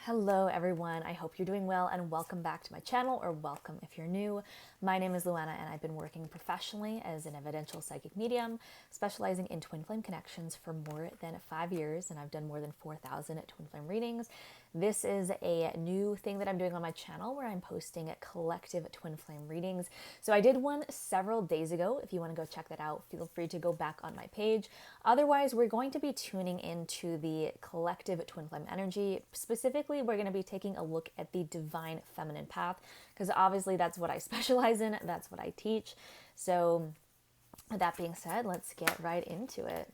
Hello everyone, I hope you're doing well and welcome back to my channel, or welcome if you're new. My name is Luana and I've been working professionally as an evidential psychic medium, specializing in twin flame connections for more than 5 years, and I've done more than 4,000 twin flame readings. This is a new thing that I'm doing on my channel where I'm posting collective twin flame readings. So I did one several days ago. If you want to go check that out, feel free to go back on my page. Otherwise, we're going to be tuning into the collective twin flame energy. Specifically, we're going to be taking a look at the divine feminine path, because obviously that's what I specialize in, that's what I teach. So with that being said, let's get right into it.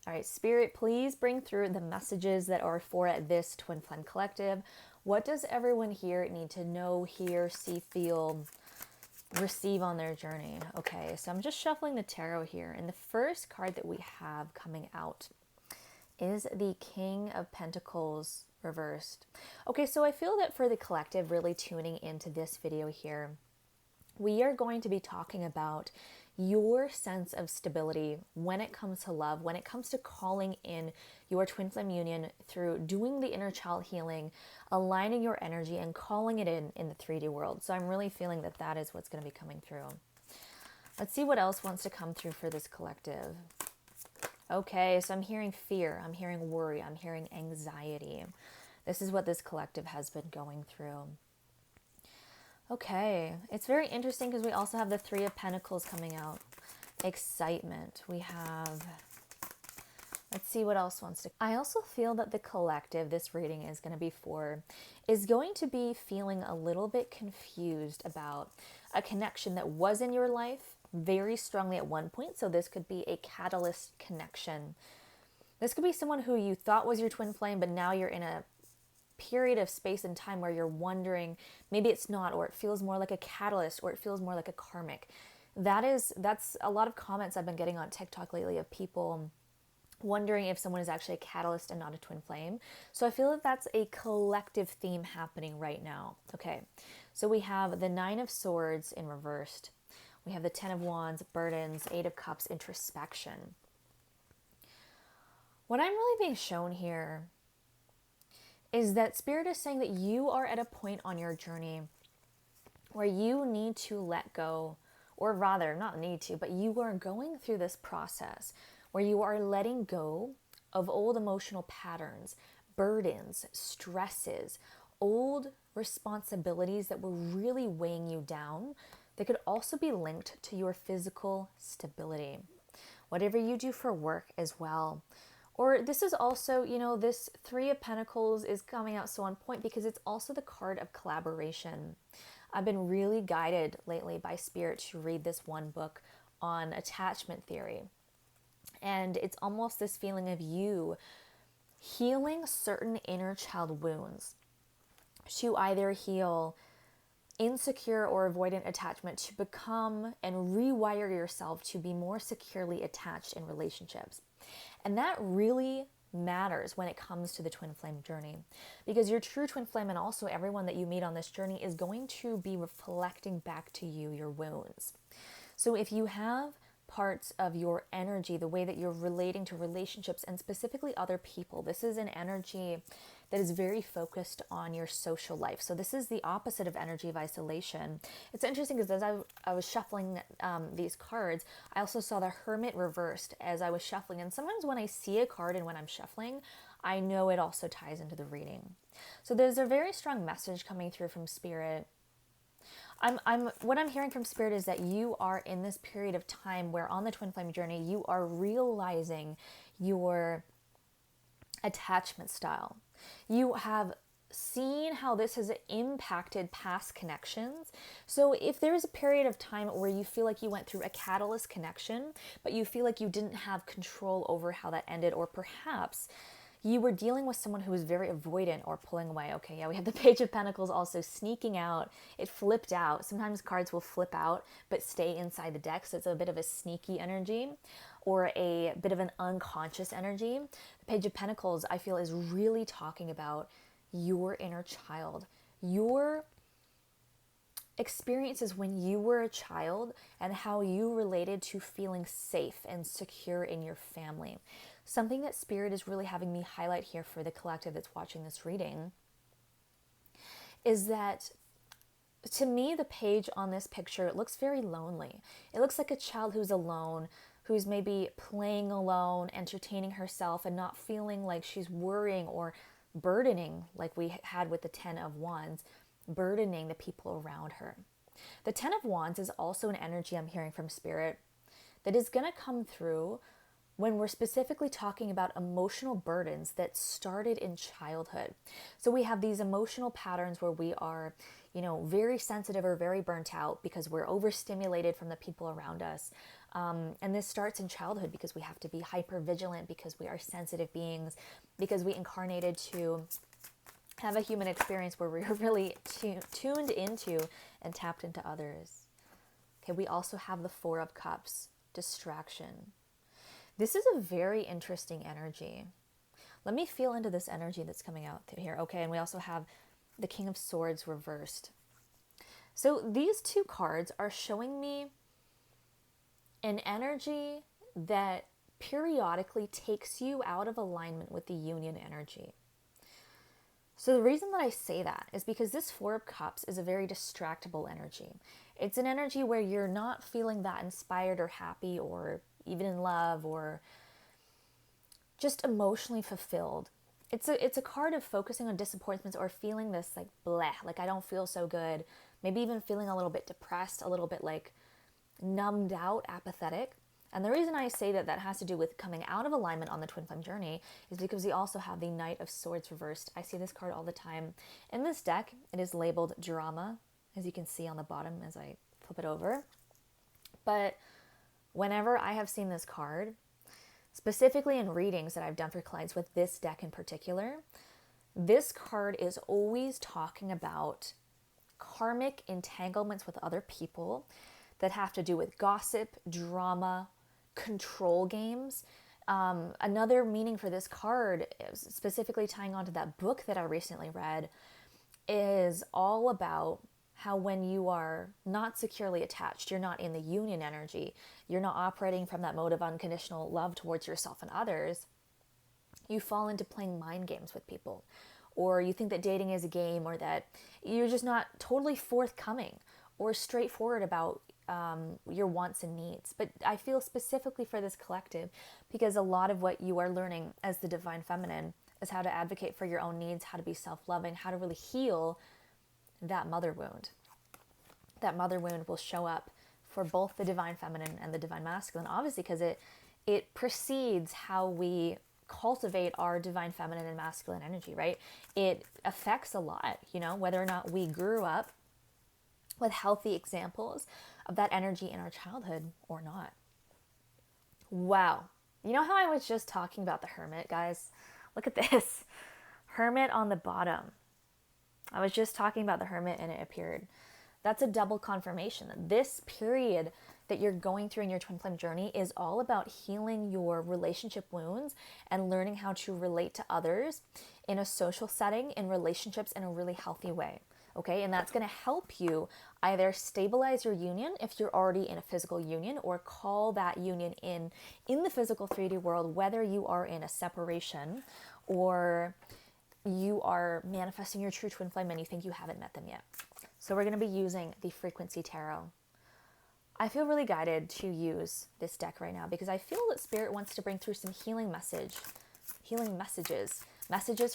All right, Spirit, please bring through the messages that are for this twin flame collective. What does everyone here need to know, hear, see, feel, receive on their journey? Okay, so I'm just shuffling the tarot here, and the first card that we have coming out is the King of Pentacles reversed. Okay, so I feel that for the collective really tuning into this video here, we are going to be talking about your sense of stability when it comes to love, when it comes to calling in your twin flame union through doing the inner child healing, aligning your energy and calling it in the 3D world. So I'm really feeling that that is what's going to be coming through. Let's see what else wants to come through for this collective. Okay, so I'm hearing fear, I'm hearing worry, I'm hearing anxiety. This is what this collective has been going through. Okay, it's very interesting because we also have the Three of Pentacles coming out. Excitement. We have, let's see what else wants to. I also feel that the collective this reading is going to be for is going to be feeling a little bit confused about a connection that was in your life very strongly at one point. So this could be a catalyst connection. This could be someone who you thought was your twin flame, but now you're in a period of space and time where you're wondering, maybe it's not, or it feels more like a catalyst, or it feels more like a karmic. That's a lot of comments I've been getting on TikTok lately of people wondering if someone is actually a catalyst and not a twin flame. So I feel that that's a collective theme happening right now. Okay, so we have the Nine of Swords in reversed. We have the Ten of Wands, burdens, Eight of Cups, introspection. What I'm really being shown here is that Spirit is saying that you are at a point on your journey where you need to let go, or rather, not need to, but you are going through this process where you are letting go of old emotional patterns, burdens, stresses, old responsibilities that were really weighing you down. They could also be linked to your physical stability, whatever you do for work as well. Or this is also, you know, this Three of Pentacles is coming out so on point because it's also the card of collaboration. I've been really guided lately by Spirit to read this one book on attachment theory. And it's almost this feeling of you healing certain inner child wounds to either heal insecure or avoidant attachment, to become and rewire yourself to be more securely attached in relationships. And that really matters when it comes to the twin flame journey, because your true twin flame, and also everyone that you meet on this journey, is going to be reflecting back to you your wounds. So if you have parts of your energy, the way that you're relating to relationships and specifically other people, this is an energy that is very focused on your social life. So this is the opposite of energy of isolation. It's interesting because as I was shuffling these cards, I also saw the Hermit reversed as I was shuffling. And sometimes when I see a card and when I'm shuffling, I know it also ties into the reading. So there's a very strong message coming through from Spirit. What I'm hearing from Spirit is that you are in this period of time where on the twin flame journey, you are realizing your attachment style. You have seen how this has impacted past connections. So if there's a period of time where you feel like you went through a catalyst connection, but you feel like you didn't have control over how that ended, or perhaps you were dealing with someone who was very avoidant or pulling away. Okay, yeah, we have the Page of Pentacles also sneaking out. It flipped out. Sometimes cards will flip out but stay inside the deck, so it's a bit of a sneaky energy or a bit of an unconscious energy. The Page of Pentacles, I feel, is really talking about your inner child, your experiences when you were a child and how you related to feeling safe and secure in your family. Something that Spirit is really having me highlight here for the collective that's watching this reading is that to me, the page on this picture, it looks very lonely. It looks like a child who's alone, who's maybe playing alone, entertaining herself, and not feeling like she's worrying or burdening, like we had with the 10 of Wands, burdening the people around her. The 10 of Wands is also an energy I'm hearing from Spirit that is going to come through when we're specifically talking about emotional burdens that started in childhood. So we have these emotional patterns where we are, very sensitive or very burnt out because we're overstimulated from the people around us. And this starts in childhood because we have to be hyper vigilant, because we are sensitive beings, because we incarnated to have a human experience where we're really tuned into and tapped into others. Okay, we also have the Four of Cups, distraction. This is a very interesting energy. Let me feel into this energy that's coming out here. Okay, and we also have the King of Swords reversed. So these two cards are showing me an energy that periodically takes you out of alignment with the union energy. So the reason that I say that is because this Four of Cups is a very distractible energy. It's an energy where you're not feeling that inspired or happy or even in love or just emotionally fulfilled. It's a card of focusing on disappointments or feeling this like bleh, like I don't feel so good. Maybe even feeling a little bit depressed, a little bit like numbed out, apathetic. And the reason I say that has to do with coming out of alignment on the twin flame journey is because we also have the Knight of Swords reversed. I see this card all the time. In this deck, it is labeled drama, as you can see on the bottom as I flip it over. But whenever I have seen this card, specifically in readings that I've done for clients with this deck in particular, this card is always talking about karmic entanglements with other people that have to do with gossip, drama, control games. Another meaning for this card, specifically tying onto that book that I recently read, is all about how when you are not securely attached, you're not in the union energy, you're not operating from that mode of unconditional love towards yourself and others, you fall into playing mind games with people. Or you think that dating is a game, or that you're just not totally forthcoming or straightforward about your wants and needs. But I feel specifically for this collective, because a lot of what you are learning as the Divine Feminine is how to advocate for your own needs, how to be self-loving, how to really heal that mother wound. That mother wound will show up for both the Divine Feminine and the Divine Masculine, obviously, because it precedes how we cultivate our Divine Feminine and Masculine energy, right? It affects a lot, whether or not we grew up with healthy examples of that energy in our childhood or not. Wow. You know how I was just talking about the Hermit, guys? Look at this. Hermit on the bottom. I was just talking about the Hermit and it appeared. That's a double confirmation. This period that you're going through in your twin flame journey is all about healing your relationship wounds and learning how to relate to others in a social setting, in relationships, in a really healthy way. Okay, and that's going to help you either stabilize your union if you're already in a physical union, or call that union in the physical 3D world, whether you are in a separation or you are manifesting your true twin flame and you think you haven't met them yet. So we're going to be using the Frequency Tarot. I feel really guided to use this deck right now because I feel that Spirit wants to bring through some healing messages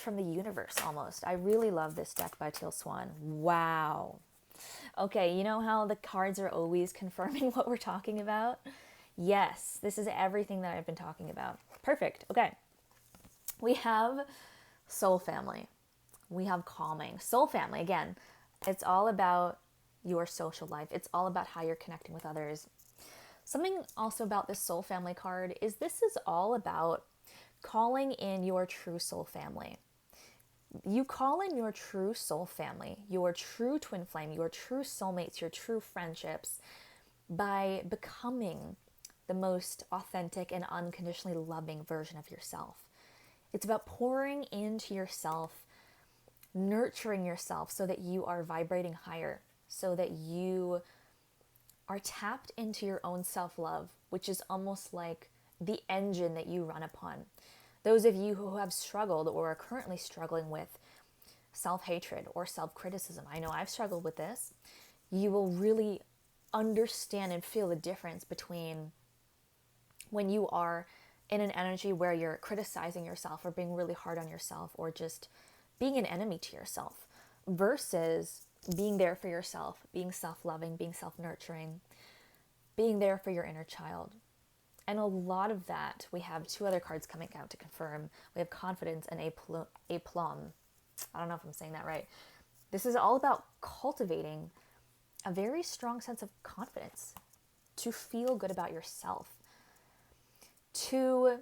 from the universe almost. I really love this deck by Teal Swan. Wow. Okay, you know how the cards are always confirming what we're talking about? Yes, this is everything that I've been talking about. Perfect. Okay. We have Soul Family. We have Calming. Soul Family, again, it's all about your social life. It's all about how you're connecting with others. Something also about this Soul Family card is this is all about calling in your true soul family. You call in your true soul family, your true twin flame, your true soulmates, your true friendships by becoming the most authentic and unconditionally loving version of yourself. It's about pouring into yourself, nurturing yourself so that you are vibrating higher, so that you are tapped into your own self-love, which is almost like the engine that you run upon. Those of you who have struggled or are currently struggling with self-hatred or self-criticism. I know I've struggled with this. You will really understand and feel the difference between when you are in an energy where you're criticizing yourself or being really hard on yourself or just being an enemy to yourself versus being there for yourself, being self-loving, being self-nurturing, being there for your inner child. And a lot of that, we have two other cards coming out to confirm. We have confidence and aplomb. I don't know if I'm saying that right. This is all about cultivating a very strong sense of confidence, to feel good about yourself, to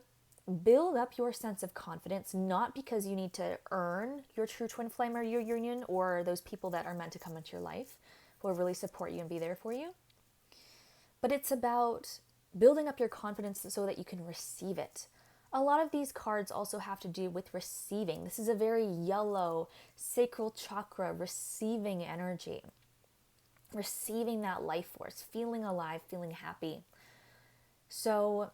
build up your sense of confidence, not because you need to earn your true twin flame or your union or those people that are meant to come into your life who will really support you and be there for you, but it's about building up your confidence so that you can receive it. A lot of these cards also have to do with receiving. This is a very yellow, sacral chakra, receiving energy. Receiving that life force, feeling alive, feeling happy. So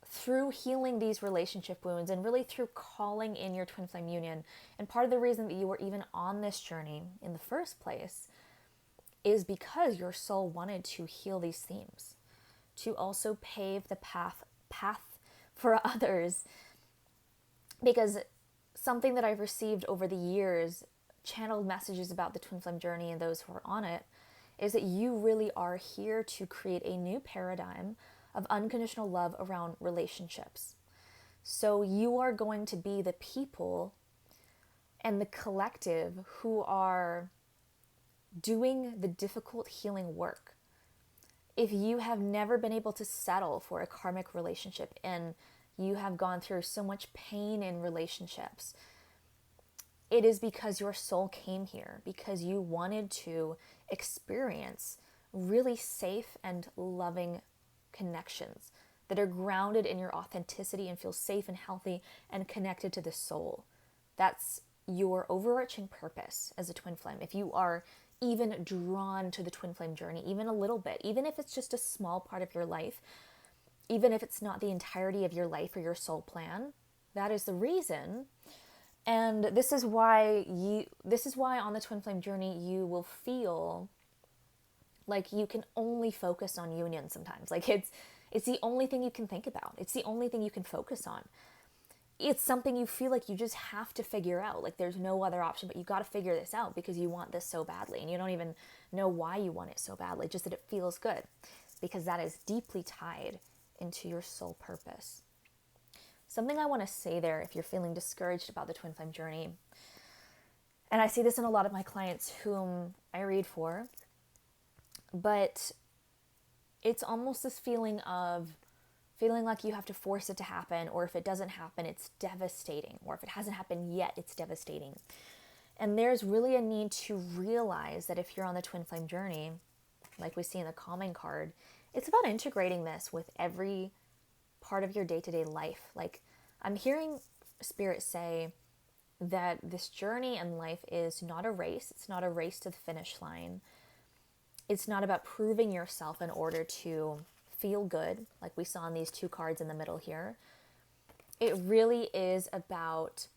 through healing these relationship wounds and really through calling in your twin flame union, and part of the reason that you were even on this journey in the first place is because your soul wanted to heal these themes, to also pave the path for others. Because something that I've received over the years, channeled messages about the twin flame journey and those who are on it, is that you really are here to create a new paradigm of unconditional love around relationships. So you are going to be the people and the collective who are doing the difficult healing work. If you have never been able to settle for a karmic relationship and you have gone through so much pain in relationships, it is because your soul came here, because you wanted to experience really safe and loving connections that are grounded in your authenticity and feel safe and healthy and connected to the soul. That's your overarching purpose as a twin flame. If you are even drawn to the twin flame journey, even a little bit, even if it's just a small part of your life, even if it's not the entirety of your life or your soul plan, that is the reason. And this is why on the twin flame journey, you will feel like you can only focus on union sometimes. Like it's the only thing you can think about. It's the only thing you can focus on. It's something you feel like you just have to figure out. Like there's no other option, but you got to figure this out because you want this so badly. And you don't even know why you want it so badly, just that it feels good, because that is deeply tied into your soul purpose. Something I want to say there, if you're feeling discouraged about the twin flame journey, and I see this in a lot of my clients whom I read for, but it's almost this feeling like you have to force it to happen, or if it doesn't happen, it's devastating, or if it hasn't happened yet, it's devastating. And there's really a need to realize that if you're on the twin flame journey, like we see in the calming card, it's about integrating this with every part of your day-to-day life. Like I'm hearing Spirit say that this journey in life is not a race. It's not a race to the finish line. It's not about proving yourself in order to feel good, like we saw in these two cards in the middle here. It really is about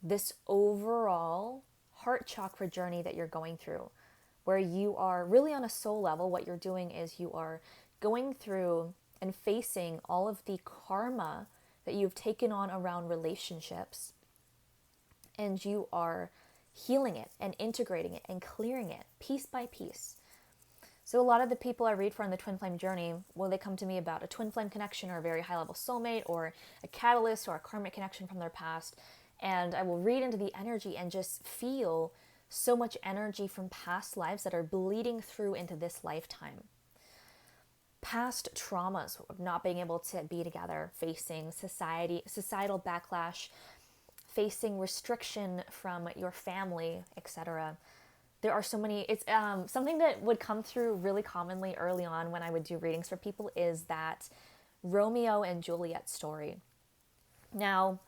this overall heart chakra journey that you're going through, where you are really on a soul level. What you're doing is you are going through and facing all of the karma that you've taken on around relationships, and you are healing it and integrating it and clearing it piece by piece. So a lot of the people I read for on the twin flame journey, when they come to me about a twin flame connection or a very high level soulmate or a catalyst or a karmic connection from their past, and I will read into the energy and just feel so much energy from past lives that are bleeding through into this lifetime. Past traumas of not being able to be together, facing societal backlash, facing restriction from your family, etc. There are so many. It's something that would come through really commonly early on when I would do readings for people is that Romeo and Juliet story. Now,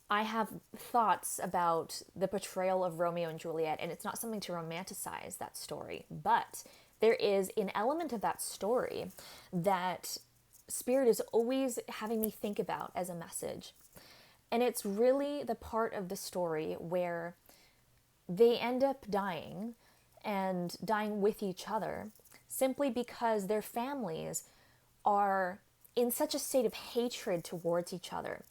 I have thoughts about the portrayal of Romeo and Juliet, and it's not something to romanticize that story, but there is an element of that story that Spirit is always having me think about as a message. And it's really the part of the story where they end up dying and dying with each other simply because their families are in such a state of hatred towards each other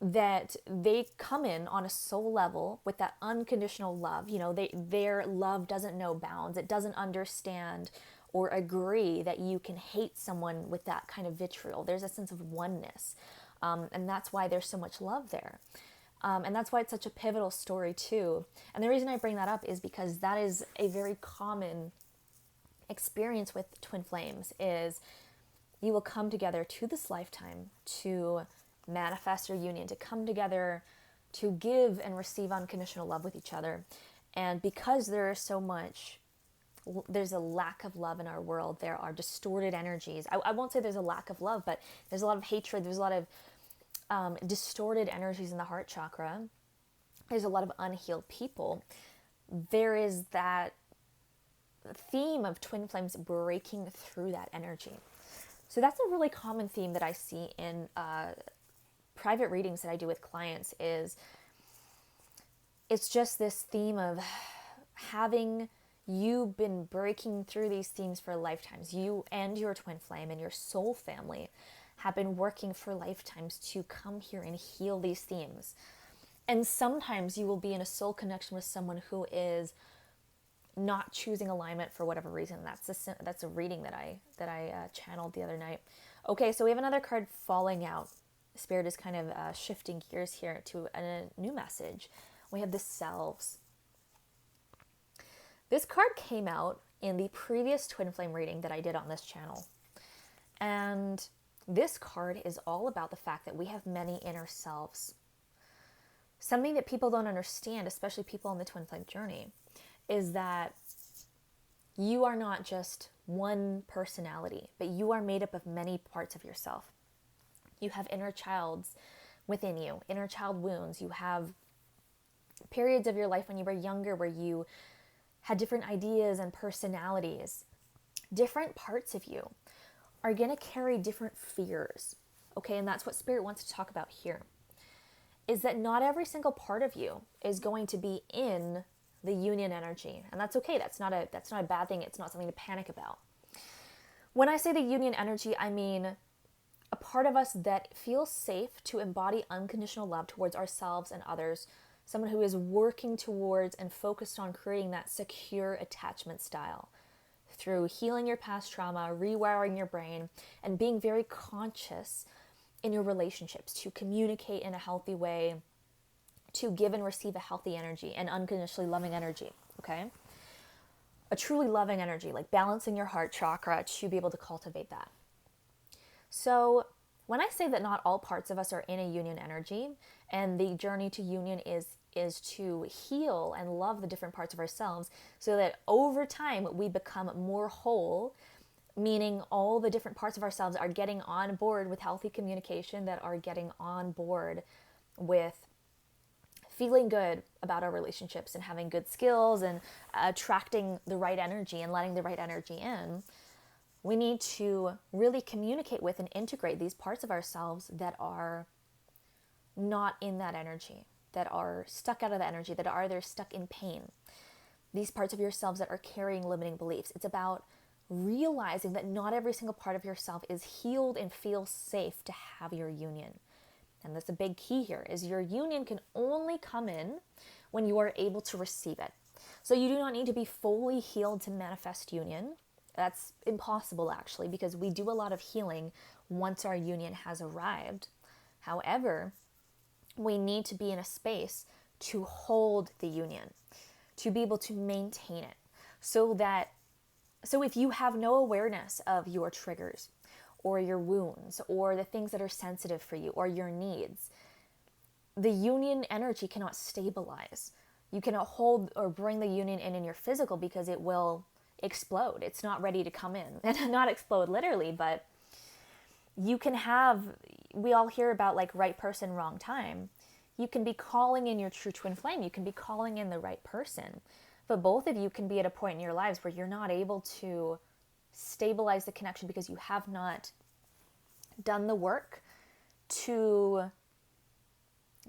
that they come in on a soul level with that unconditional love. You know, their love doesn't know bounds. It doesn't understand or agree that you can hate someone with that kind of vitriol. There's a sense of oneness. And that's why there's so much love there. And that's why it's such a pivotal story too. And the reason I bring that up is because that is a very common experience with twin flames, is you will come together to this lifetime to manifest your union, to come together to give and receive unconditional love with each other. And because there is so much, there's a lack of love in our world, there are distorted energies. I won't say there's a lack of love, but there's a lot of hatred, there's a lot of distorted energies in the heart chakra. There's a lot of unhealed people. There is that theme of twin flames breaking through that energy. So that's a really common theme that I see in private readings that I do with clients. Is it's just this theme of having you been breaking through these themes for lifetimes. You and your twin flame and your soul family have been working for lifetimes to come here and heal these themes. And sometimes you will be in a soul connection with someone who is not choosing alignment for whatever reason. That's a reading that I channeled the other night. Okay, so we have another card, falling out. Spirit is kind of shifting gears here to a new message. We have the selves. This card came out in the previous twin flame reading that I did on this channel. And this card is all about the fact that we have many inner selves. Something that people don't understand, especially people on the twin flame journey, is that you are not just one personality, but you are made up of many parts of yourself. You have inner childs within you, inner child wounds. You have periods of your life when you were younger where you had different ideas and personalities. Different parts of you are going to carry different fears, okay? And that's what Spirit wants to talk about here, is that not every single part of you is going to be in the union energy. And that's okay. That's not a bad thing. It's not something to panic about. When I say the union energy, I mean a part of us that feels safe to embody unconditional love towards ourselves and others. Someone who is working towards and focused on creating that secure attachment style through healing your past trauma, rewiring your brain, and being very conscious in your relationships to communicate in a healthy way, to give and receive a healthy energy and unconditionally loving energy, okay? A truly loving energy, like balancing your heart chakra to be able to cultivate that. So when I say that not all parts of us are in a union energy, and the journey to union is to heal and love the different parts of ourselves so that over time we become more whole, meaning all the different parts of ourselves are getting on board with healthy communication, that are getting on board with feeling good about our relationships and having good skills and attracting the right energy and letting the right energy in. We need to really communicate with and integrate these parts of ourselves that are not in that energy, that are stuck out of the energy, that are either stuck in pain. These parts of yourselves that are carrying limiting beliefs. It's about realizing that not every single part of yourself is healed and feels safe to have your union. And that's a big key here, is your union can only come in when you are able to receive it. So you do not need to be fully healed to manifest union. That's impossible, actually, because we do a lot of healing once our union has arrived. However, we need to be in a space to hold the union, to be able to maintain it. So if you have no awareness of your triggers or your wounds or the things that are sensitive for you or your needs, the union energy cannot stabilize. You cannot hold or bring the union in your physical because it will explode. It's not ready to come in. And not explode literally, but you can have, we all hear about like right person, wrong time. You can be calling in your true twin flame. You can be calling in the right person. But both of you can be at a point in your lives where you're not able to stabilize the connection because you have not done the work to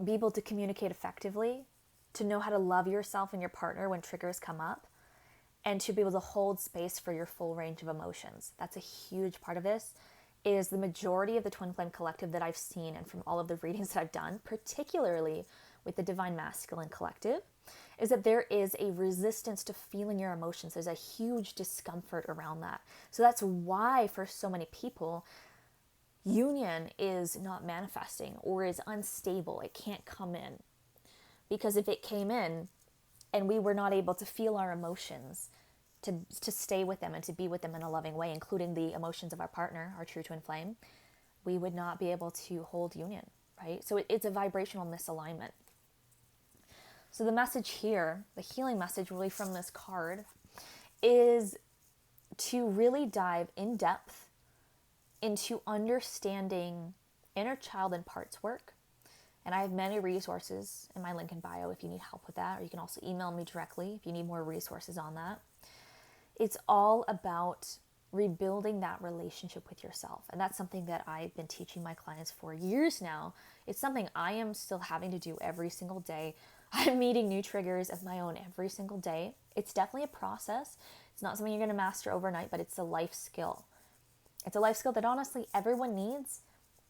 be able to communicate effectively, to know how to love yourself and your partner when triggers come up, and to be able to hold space for your full range of emotions. That's a huge part of this. Is the majority of the Twin Flame Collective that I've seen, and from all of the readings that I've done, particularly with the Divine Masculine Collective, is that there is a resistance to feeling your emotions. There's a huge discomfort around that. So that's why for so many people, union is not manifesting or is unstable. It can't come in. Because if it came in and we were not able to feel our emotions, to stay with them and to be with them in a loving way, including the emotions of our partner, our true twin flame, we would not be able to hold union, right? So it's a vibrational misalignment. So the message here, the healing message really from this card, is to really dive in depth into understanding inner child and parts work. And I have many resources in my link in bio if you need help with that, or you can also email me directly if you need more resources on that. It's all about rebuilding that relationship with yourself. And that's something that I've been teaching my clients for years now. It's something I am still having to do every single day. I'm meeting new triggers of my own every single day. It's definitely a process. It's not something you're going to master overnight, but it's a life skill. It's a life skill that honestly everyone needs,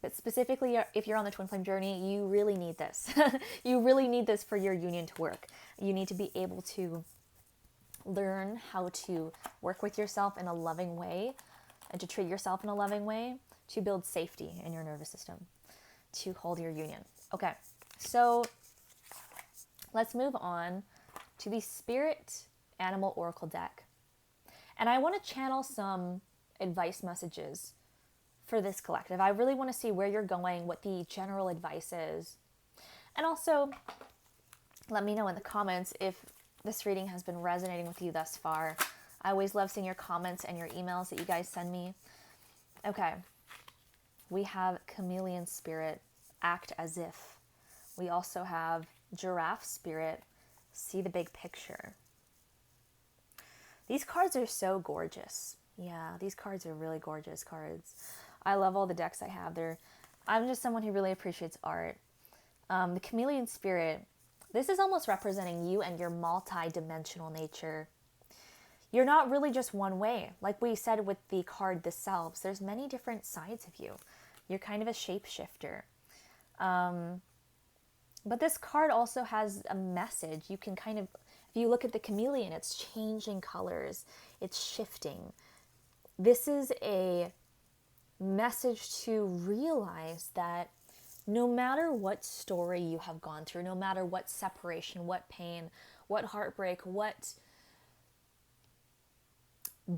but specifically if you're on the twin flame journey, you really need this. You really need this for your union to work. You need to be able to learn how to work with yourself in a loving way and to treat yourself in a loving way to build safety in your nervous system, to hold your union. Okay, so let's move on to the Spirit Animal Oracle deck. And I want to channel some advice messages for this collective. I really want to see where you're going, what the general advice is. And also, let me know in the comments if this reading has been resonating with you thus far. I always love seeing your comments and your emails that you guys send me. Okay, we have Chameleon Spirit, act as if. We also have Giraffe Spirit, see the big picture. These cards are so gorgeous. Yeah, these cards are really gorgeous cards. I love all the decks I have. I'm just someone who really appreciates art. The Chameleon Spirit, this is almost representing you and your multi-dimensional nature. You're not really just one way. Like we said with the card The Selves, there's many different sides of you. You're kind of a shapeshifter. But this card also has a message. You can kind of, if you look at the chameleon, it's changing colors. It's shifting. This is a message to realize that no matter what story you have gone through, no matter what separation, what pain, what heartbreak, what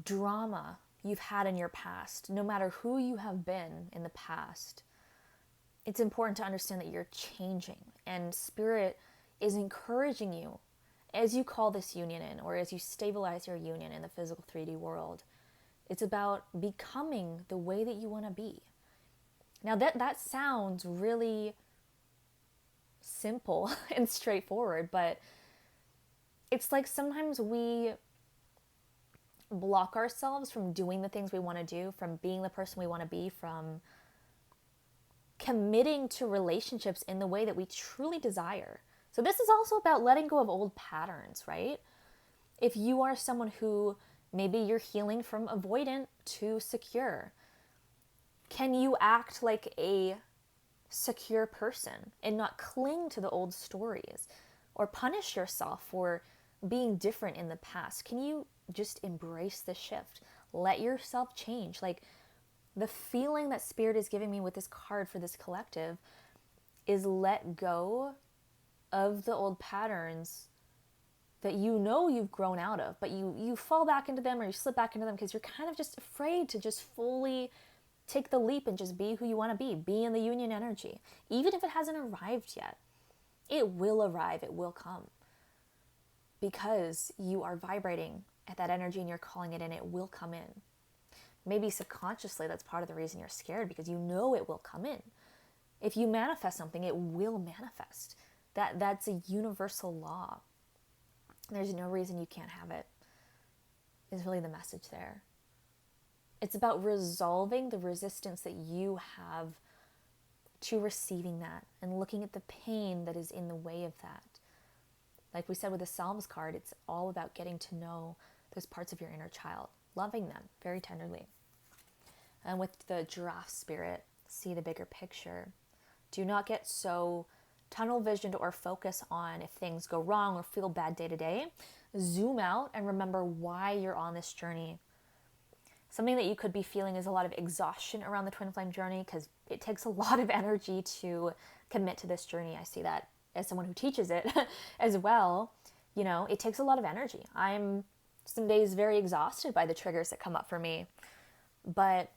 drama you've had in your past, no matter who you have been in the past, it's important to understand that you're changing. And Spirit is encouraging you as you call this union in, or as you stabilize your union in the physical 3D world. It's about becoming the way that you want to be. Now that sounds really simple and straightforward, but it's like sometimes we block ourselves from doing the things we want to do, from being the person we want to be, from committing to relationships in the way that we truly desire. So this is also about letting go of old patterns, right? If you are someone who maybe you're healing from avoidant to secure, can you act like a secure person and not cling to the old stories or punish yourself for being different in the past? Can you just embrace the shift? Let yourself change. Like the feeling that Spirit is giving me with this card for this collective is let go of the old patterns that you know you've grown out of, but you fall back into them or you slip back into them because you're kind of just afraid to just fully take the leap and just be who you want to be in the union energy. Even if it hasn't arrived yet, it will arrive, it will come. Because you are vibrating at that energy and you're calling it in, it will come in. Maybe subconsciously that's part of the reason you're scared, because you know it will come in. If you manifest something, it will manifest. That's a universal law. There's no reason you can't have it, is really the message there. It's about resolving the resistance that you have to receiving that and looking at the pain that is in the way of that. Like we said with the Psalms card, it's all about getting to know those parts of your inner child, loving them very tenderly. And with the giraffe spirit, see the bigger picture. Do not get so tunnel visioned or focus on if things go wrong or feel bad day to day. Zoom out and remember why you're on this journey. Something that you could be feeling is a lot of exhaustion around the twin flame journey, because it takes a lot of energy to commit to this journey. I see that as someone who teaches it as well. You know, it takes a lot of energy. I'm some days very exhausted by the triggers that come up for me. But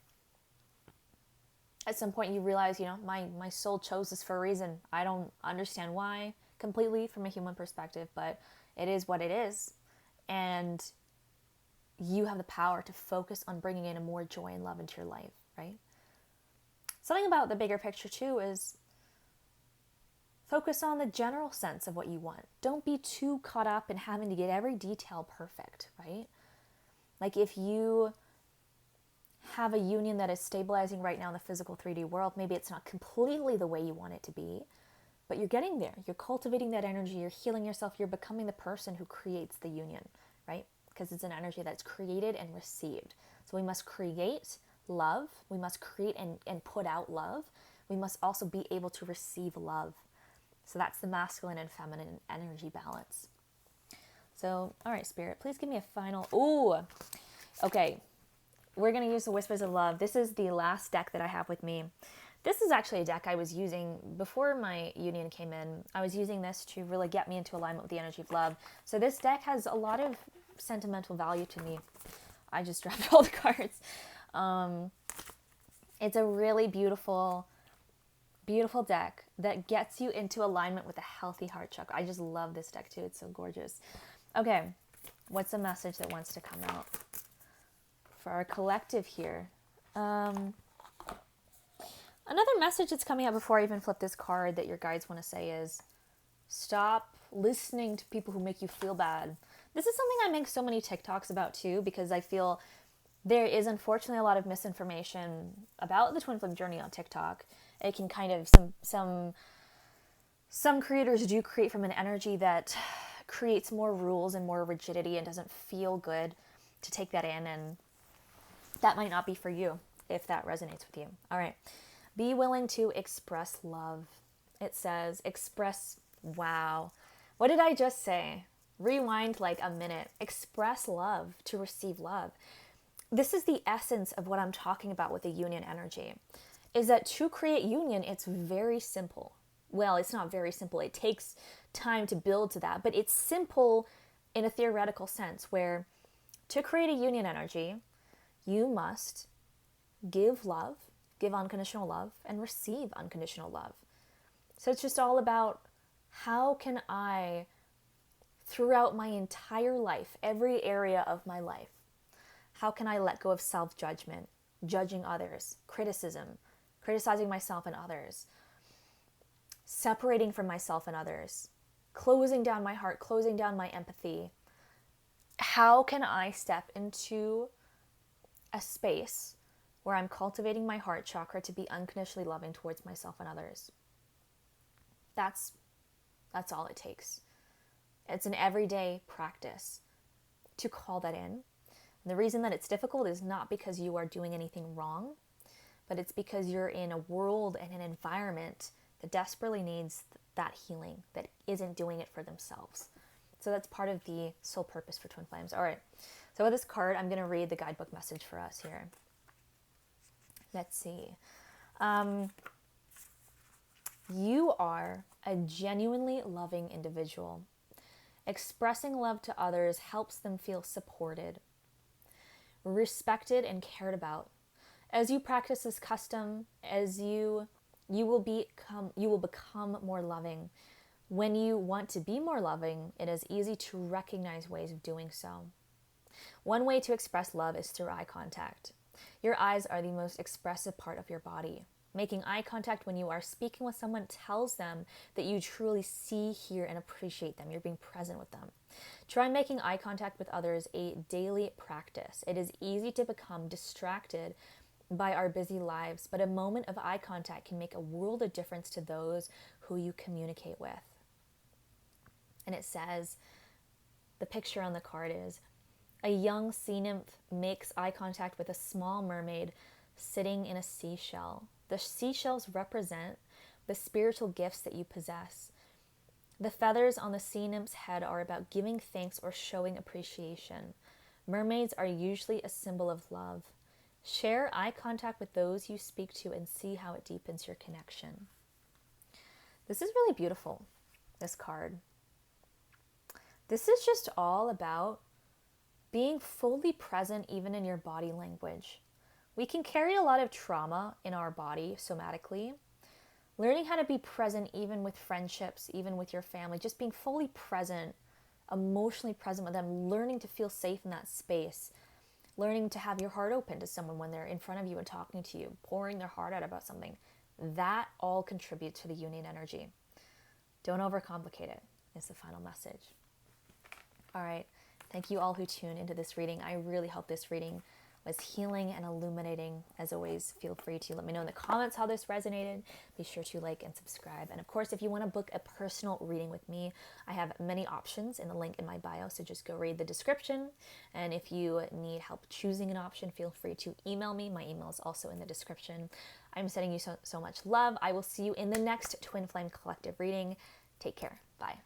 at some point you realize, you know, my soul chose this for a reason. I don't understand why completely from a human perspective, but it is what it is. And you have the power to focus on bringing in a more joy and love into your life, right? Something about the bigger picture too is focus on the general sense of what you want. Don't be too caught up in having to get every detail perfect, right? Like if you have a union that is stabilizing right now in the physical 3D world, maybe it's not completely the way you want it to be, but you're getting there. You're cultivating that energy. You're healing yourself. You're becoming the person who creates the union, right? Because it's an energy that's created and received. So we must create love. We must create and put out love. We must also be able to receive love. So that's the masculine and feminine energy balance. So, all right, Spirit, please give me a final... Ooh, okay. We're going to use the Whispers of Love. This is the last deck that I have with me. This is actually a deck I was using before my union came in. I was using this to really get me into alignment with the energy of love. So this deck has a lot of sentimental value to me. I just dropped all the cards. It's a really beautiful, beautiful deck that gets you into alignment with a healthy heart chakra. I just love this deck too. It's so gorgeous. Okay, what's the message that wants to come out for our collective here? Another message that's coming out before I even flip this card that your guides want to say is, stop listening to people who make you feel bad. This is something I make so many TikToks about too, because I feel there is unfortunately a lot of misinformation about the twin flame journey on TikTok. It can kind of, some creators do create from an energy that creates more rules and more rigidity and doesn't feel good to take that in, and that might not be for you if that resonates with you. All right. Be willing to express love. It says express, wow. What did I just say? Rewind like a minute. Express love to receive love. This is the essence of what I'm talking about with the union energy, is that to create union, it's very simple. Well, it's not very simple. It takes time to build to that, but it's simple in a theoretical sense, where to create a union energy, you must give love, give unconditional love, and receive unconditional love. So it's just all about, how can I, throughout my entire life, every area of my life, how can I let go of self-judgment, judging others, criticism, criticizing myself and others, separating from myself and others, closing down my heart, closing down my empathy? How can I step into a space where I'm cultivating my heart chakra to be unconditionally loving towards myself and others? That's all it takes. It's an everyday practice to call that in. And the reason that it's difficult is not because you are doing anything wrong, but it's because you're in a world and an environment that desperately needs that healing, that isn't doing it for themselves. So that's part of the soul purpose for Twin Flames. All right. So with this card, I'm going to read the guidebook message for us here. Let's see. You are a genuinely loving individual. Expressing love to others helps them feel supported, respected, and cared about. As you practice this custom, you will become more loving. When you want to be more loving, it is easy to recognize ways of doing so. One way to express love is through eye contact. Your eyes are the most expressive part of your body. Making eye contact when you are speaking with someone tells them that you truly see, hear, and appreciate them. You're being present with them. Try making eye contact with others a daily practice. It is easy to become distracted by our busy lives, but a moment of eye contact can make a world of difference to those who you communicate with. And it says, the picture on the card is, a young sea nymph makes eye contact with a small mermaid sitting in a seashell. The seashells represent the spiritual gifts that you possess. The feathers on the sea nymph's head are about giving thanks or showing appreciation. Mermaids are usually a symbol of love. Share eye contact with those you speak to and see how it deepens your connection. This is really beautiful, this card. This is just all about being fully present even in your body language. We can carry a lot of trauma in our body somatically. Learning how to be present even with friendships, even with your family, just being fully present, emotionally present with them, learning to feel safe in that space, learning to have your heart open to someone when they're in front of you and talking to you, pouring their heart out about something. That all contributes to the union energy. Don't overcomplicate it, is the final message. All right. Thank you all who tuned into this reading. I really hope this reading was healing and illuminating. As always, feel free to let me know in the comments how this resonated. Be sure to like and subscribe. And of course, if you want to book a personal reading with me, I have many options in the link in my bio, so just go read the description. And if you need help choosing an option, feel free to email me. My email is also in the description. I'm sending you so much love. I will see you in the next Twin Flame Collective reading. Take care. Bye.